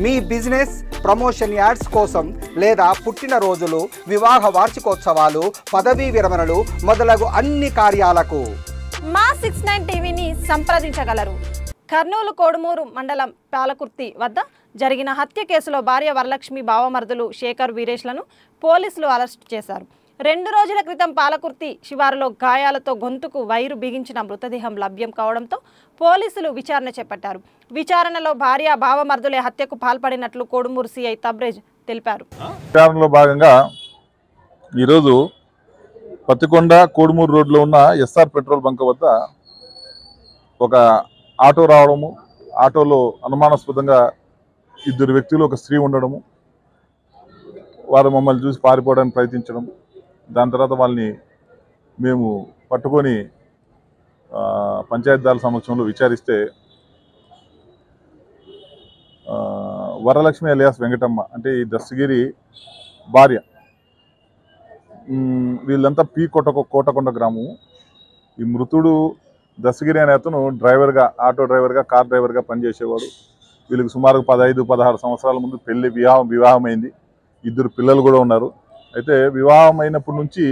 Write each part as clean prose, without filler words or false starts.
మీ business promotion ads కోసం లేదా పుట్టినరోజులు, వివాహ వార్షికోత్సవాలు, పదవీ విరమణలు మొదలగు అన్ని కార్యాలకు మా 69 టీవీని సంప్రదించగలరు. కర్నూలు కోడుమూరు మండలం పాలకుర్తి వద్ద జరిగిన హత్య కేసులో భార్య వరలక్ష్మి బావమరుదులు శేఖర్, వీరేష్లను పోలీసులు అరెస్టు చేశారు. 2 రోజుల క్రితం పాలకుర్తి శివారులో గాయాలతో గొంతుకు వైరు బిగించిన మృతదేహం లభ్యం కావడంతో పోలీసులు విచారణ చేపట్టారు. విచారణలో భార్య బావమరుదులే హత్యకు పాల్పడినట్లు కోడుమూరు సిఐ తబ్రేజ్ తెలిపారు. విచారణలో భాగంగా ఈరోజు పత్తికొండ కోడుమూరు రోడ్లో ఉన్న ఎస్ఆర్ పెట్రోల్ బంక్ వద్ద ఒక ఆటో రావడము, ఆటోలో అనుమానాస్పదంగా 2 వ్యక్తులు, ఒక స్త్రీ ఉండడము, వారు మమ్మల్ని చూసి పారిపోవడానికి ప్రయత్నించడం, దాని తర్వాత వాళ్ళని మేము పట్టుకొని పంచాయతీరాజ్ సమక్షంలో విచారిస్తే వరలక్ష్మి అలియాస్ వెంకటమ్మ అంటే ఈ దస్తగిరి భార్య, వీళ్ళంతా కోటకొండ గ్రామము. ఈ మృతుడు దస్తగిరి అనే అతను డ్రైవర్గా, ఆటో డ్రైవర్గా, కార్ డ్రైవర్గా పనిచేసేవాడు. వీళ్ళకి సుమారు 15-16 సంవత్సరాల ముందు వివాహమైంది. 2 పిల్లలు కూడా ఉన్నారు. అయితే వివాహం అయినప్పటి నుంచి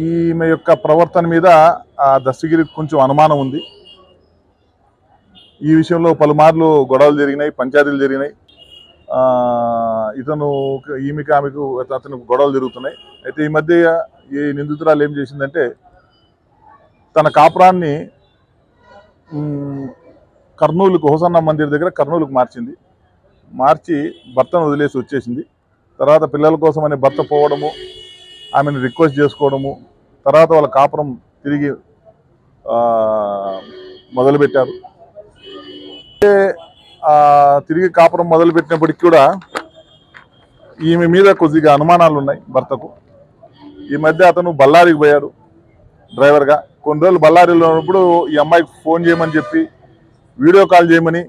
ఈమె యొక్క ప్రవర్తన మీద ఆ దస్తగిరికి కొంచెం అనుమానం ఉంది. ఈ విషయంలో పలుమార్లు గొడవలు జరిగినాయి, పంచాయతీలు జరిగినాయి. ఆమెకు అతనికి గొడవలు జరుగుతున్నాయి. అయితే ఈ మధ్య ఈ నిందితురాలు ఏం చేసిందంటే తన కాపురాన్ని కర్నూలుకు, హోసన్న మందిర్ దగ్గర కర్నూలుకు మార్చి భర్తను వదిలేసి వచ్చేసింది. తర్వాత పిల్లల కోసమని భర్త పోవడము, ఆమెను రిక్వెస్ట్ చేసుకోవడము, తర్వాత వాళ్ళ కాపురం తిరిగి మొదలుపెట్టారు. తిరిగి కాపురం మొదలుపెట్టినప్పటికి కూడా ఈమె మీద కొద్దిగా అనుమానాలు ఉన్నాయి భర్తకు. ఈ మధ్య అతను బళ్ళారికి పోయారు డ్రైవర్గా. కొన్ని రోజులు బళ్ళారిలో ఉన్నప్పుడు ఈ అమ్మాయికి ఫోన్ చేయమని చెప్పి, వీడియో కాల్ చేయమని